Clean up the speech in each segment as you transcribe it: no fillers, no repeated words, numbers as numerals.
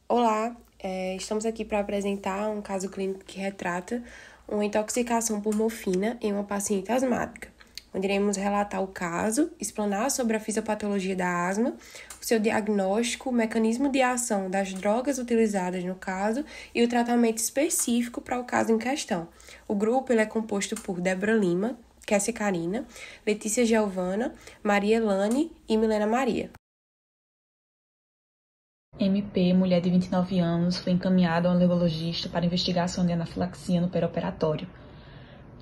Olá, estamos aqui para apresentar um caso clínico que retrata uma intoxicação por morfina em uma paciente asmática, onde iremos relatar o caso, explanar sobre a fisiopatologia da asma, o seu diagnóstico, o mecanismo de ação das drogas utilizadas no caso e o tratamento específico para o caso em questão. O grupo é composto por Débora Lima, Kessia Karina, Letícia Giovana, Maria Elane e Milena Maria. MP, mulher de 29 anos, foi encaminhada a um alergologista para investigação de anafilaxia no perioperatório.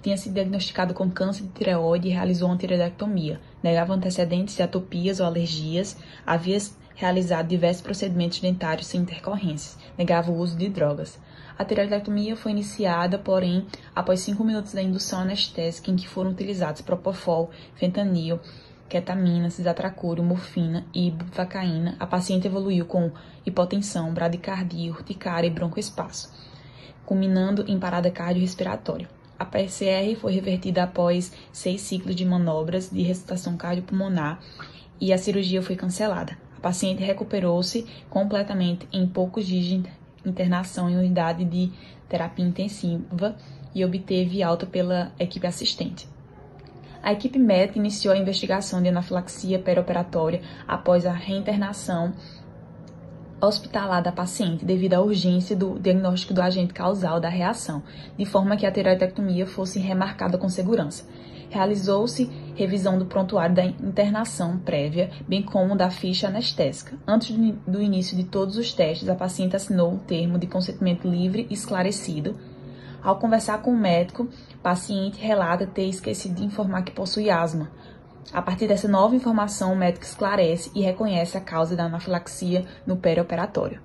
Tinha sido diagnosticado com câncer de tireoide e realizou uma tireoidectomia. Negava antecedentes de atopias ou alergias, havia realizado diversos procedimentos dentários sem intercorrências, negava o uso de drogas. A tireoidectomia foi iniciada, porém, após 5 minutos da indução anestésica em que foram utilizados propofol, fentanil, ketamina, cisatracúrio, morfina e bupivacaína, a paciente evoluiu com hipotensão, bradicardia, urticária e broncoespasmo, culminando em parada cardiorrespiratória. A PCR foi revertida após 6 ciclos de manobras de ressuscitação cardiopulmonar e a cirurgia foi cancelada. A paciente recuperou-se completamente em poucos dias de internação em unidade de terapia intensiva e obteve alta pela equipe assistente. A equipe médica iniciou a investigação de anafilaxia perioperatória após a reinternação hospitalar da paciente devido à urgência do diagnóstico do agente causal da reação, de forma que a tireoidectomia fosse remarcada com segurança. Realizou-se revisão do prontuário da internação prévia, bem como da ficha anestésica. Antes do início de todos os testes, a paciente assinou o termo de consentimento livre e esclarecido. Ao conversar com o médico, o paciente relata ter esquecido de informar que possui asma. A partir dessa nova informação, o médico esclarece e reconhece a causa da anafilaxia no perioperatório.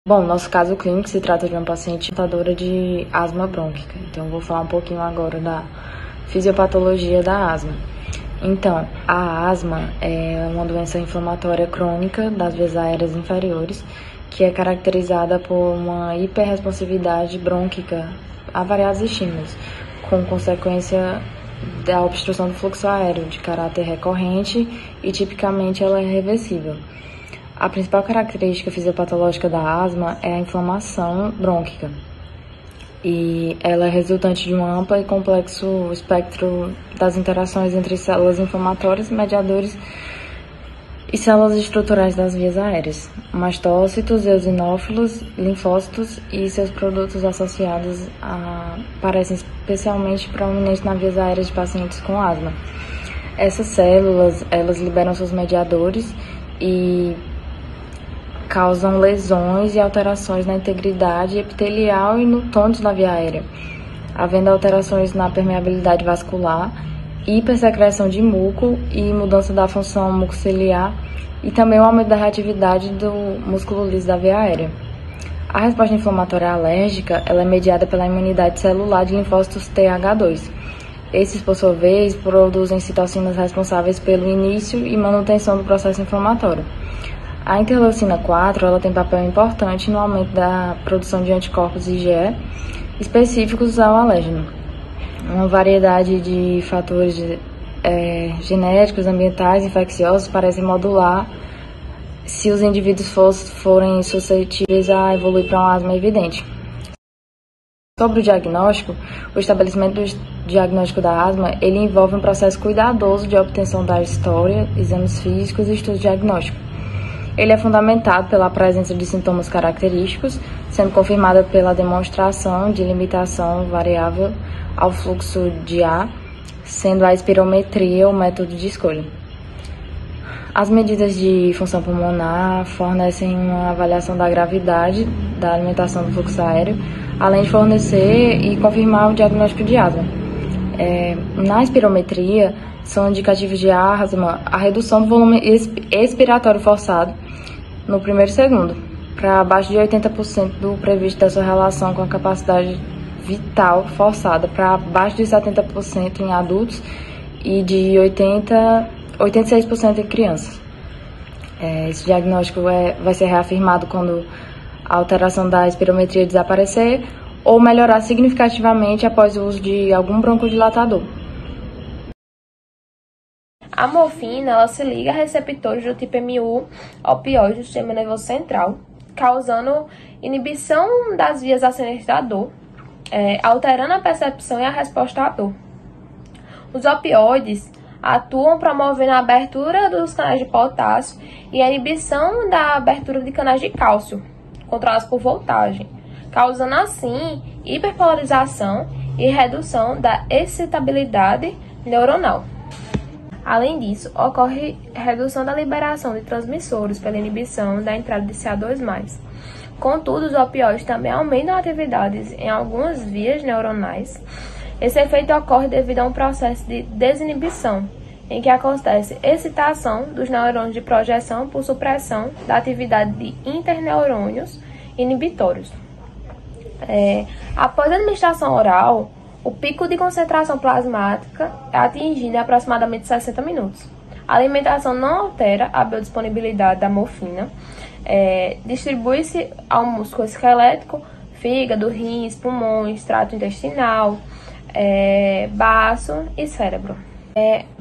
Bom, nosso caso clínico se trata de uma paciente portadora de asma brônquica. Então, vou falar um pouquinho agora da fisiopatologia da asma. Então, a asma é uma doença inflamatória crônica das vias aéreas inferiores, que é caracterizada por uma hiperresponsividade brônquica a variados estímulos, com consequência da obstrução do fluxo aéreo de caráter recorrente e tipicamente ela é reversível. A principal característica fisiopatológica da asma é a inflamação brônquica e ela é resultante de um amplo e complexo espectro das interações entre células inflamatórias, mediadores e células estruturais das vias aéreas, mastócitos, eosinófilos, linfócitos e seus produtos associados aparecem especialmente proeminentes nas vias aéreas de pacientes com asma. Essas células, elas liberam seus mediadores e causam lesões e alterações na integridade epitelial e no tônus da via aérea, havendo alterações na permeabilidade vascular, hipersecreção de muco e mudança da função mucociliar e também o aumento da reatividade do músculo liso da via aérea. A resposta inflamatória alérgica ela é mediada pela imunidade celular de linfócitos TH2. Esses, por sua vez, produzem citocinas responsáveis pelo início e manutenção do processo inflamatório. A interleucina 4 ela tem papel importante no aumento da produção de anticorpos IgE específicos ao alérgeno. Uma variedade de fatores genéticos, ambientais, infecciosos parecem modular se os indivíduos forem suscetíveis a evoluir para uma asma evidente. Sobre o diagnóstico, o estabelecimento do diagnóstico da asma, ele envolve um processo cuidadoso de obtenção da história, exames físicos e estudo diagnóstico. Ele é fundamentado pela presença de sintomas característicos, sendo confirmada pela demonstração de limitação variável ao fluxo de ar, sendo a espirometria o método de escolha. As medidas de função pulmonar fornecem uma avaliação da gravidade da alimentação do fluxo aéreo, além de fornecer e confirmar o diagnóstico de asma. Na espirometria, são indicativos de asma a redução do volume expiratório forçado no primeiro segundo, para abaixo de 80% do previsto dessa relação com a capacidade vital forçada, para abaixo de 70% em adultos e de 86% em crianças. Esse diagnóstico vai ser reafirmado quando a alteração da espirometria desaparecer ou melhorar significativamente após o uso de algum broncodilatador. A morfina, ela se liga a receptores do tipo mu opioide do sistema nervoso central, causando inibição das vias ascendentes da dor, alterando a percepção e a resposta à dor. Os opioides atuam promovendo a abertura dos canais de potássio e a inibição da abertura de canais de cálcio, controlados por voltagem, causando assim hiperpolarização e redução da excitabilidade neuronal. Além disso, ocorre redução da liberação de transmissores pela inibição da entrada de CA2+. Contudo, os opioides também aumentam a atividade em algumas vias neuronais. Esse efeito ocorre devido a um processo de desinibição, em que acontece excitação dos neurônios de projeção por supressão da atividade de interneurônios inibitórios. Após a administração oral, o pico de concentração plasmática é atingido em aproximadamente 60 minutos. A alimentação não altera a biodisponibilidade da morfina, distribui-se ao músculo esquelético, fígado, rins, pulmões, trato intestinal, baço e cérebro.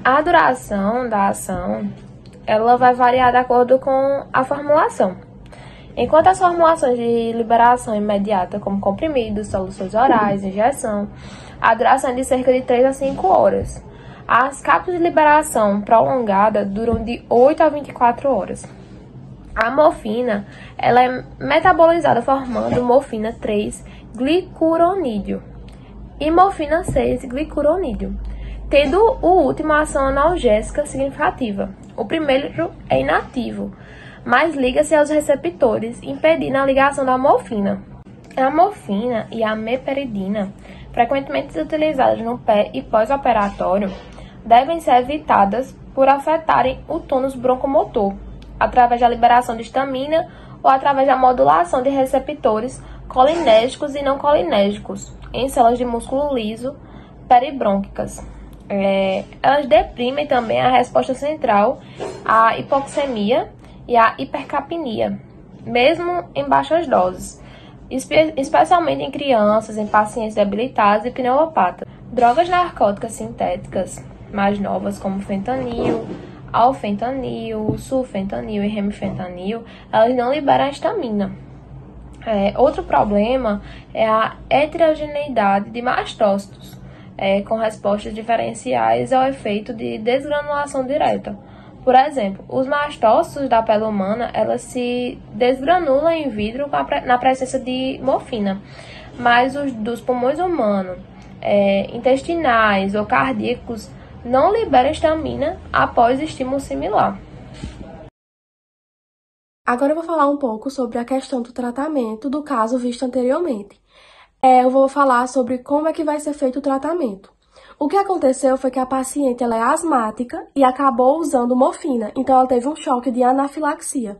A duração da ação ela vai variar de acordo com a formulação. Enquanto as formulações de liberação imediata, como comprimidos, soluções orais, injeção, a duração é de cerca de 3 a 5 horas. As cápsulas de liberação prolongada duram de 8 a 24 horas. A morfina ela é metabolizada formando morfina 3-glicuronídeo e morfina 6-glicuronídeo, tendo o último a ação analgésica significativa. O primeiro é inativo, mas liga-se aos receptores, impedindo a ligação da morfina. A morfina e a meperidina, frequentemente utilizadas no pré e pós-operatório, devem ser evitadas por afetarem o tônus broncomotor, através da liberação de histamina ou através da modulação de receptores colinérgicos e não colinérgicos em células de músculo liso peribrônquicas. Elas deprimem também a resposta central à hipoxemia e à hipercapnia, mesmo em baixas doses, especialmente em crianças, em pacientes debilitados e pneumopatas. Drogas narcóticas sintéticas mais novas, como fentanil, alfentanil, sulfentanil e remifentanil, elas não liberam a histamina. Outro problema é a heterogeneidade de mastócitos, com respostas diferenciais ao efeito de desgranulação direta. Por exemplo, os mastócitos da pele humana, elas se desgranulam in vitro na presença de morfina, mas os dos pulmões humanos, intestinais ou cardíacos, não liberam histamina após estímulo similar. Agora eu vou falar um pouco sobre a questão do tratamento do caso visto anteriormente. Eu vou falar sobre como é que vai ser feito o tratamento. O que aconteceu foi que a paciente ela é asmática e acabou usando morfina, então ela teve um choque de anafilaxia.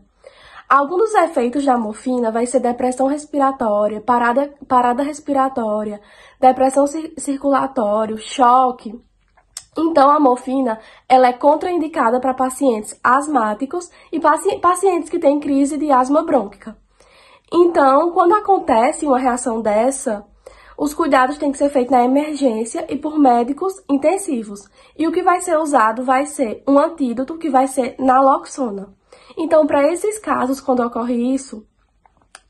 Alguns dos efeitos da morfina vai ser depressão respiratória, parada respiratória, depressão circulatória, choque. Então, a morfina ela é contraindicada para pacientes asmáticos e pacientes que têm crise de asma brônquica. Então, quando acontece uma reação dessa, os cuidados têm que ser feitos na emergência e por médicos intensivos. E o que vai ser usado vai ser um antídoto que vai ser naloxona. Então, para esses casos, quando ocorre isso,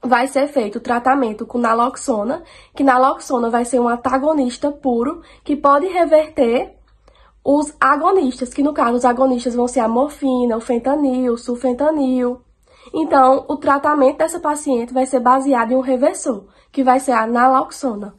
vai ser feito o tratamento com naloxona, que naloxona vai ser um antagonista puro que pode reverter os agonistas, que no caso os agonistas vão ser a morfina, o fentanil, o sulfentanil. Então, o tratamento dessa paciente vai ser baseado em um reversor, que vai ser a naloxona.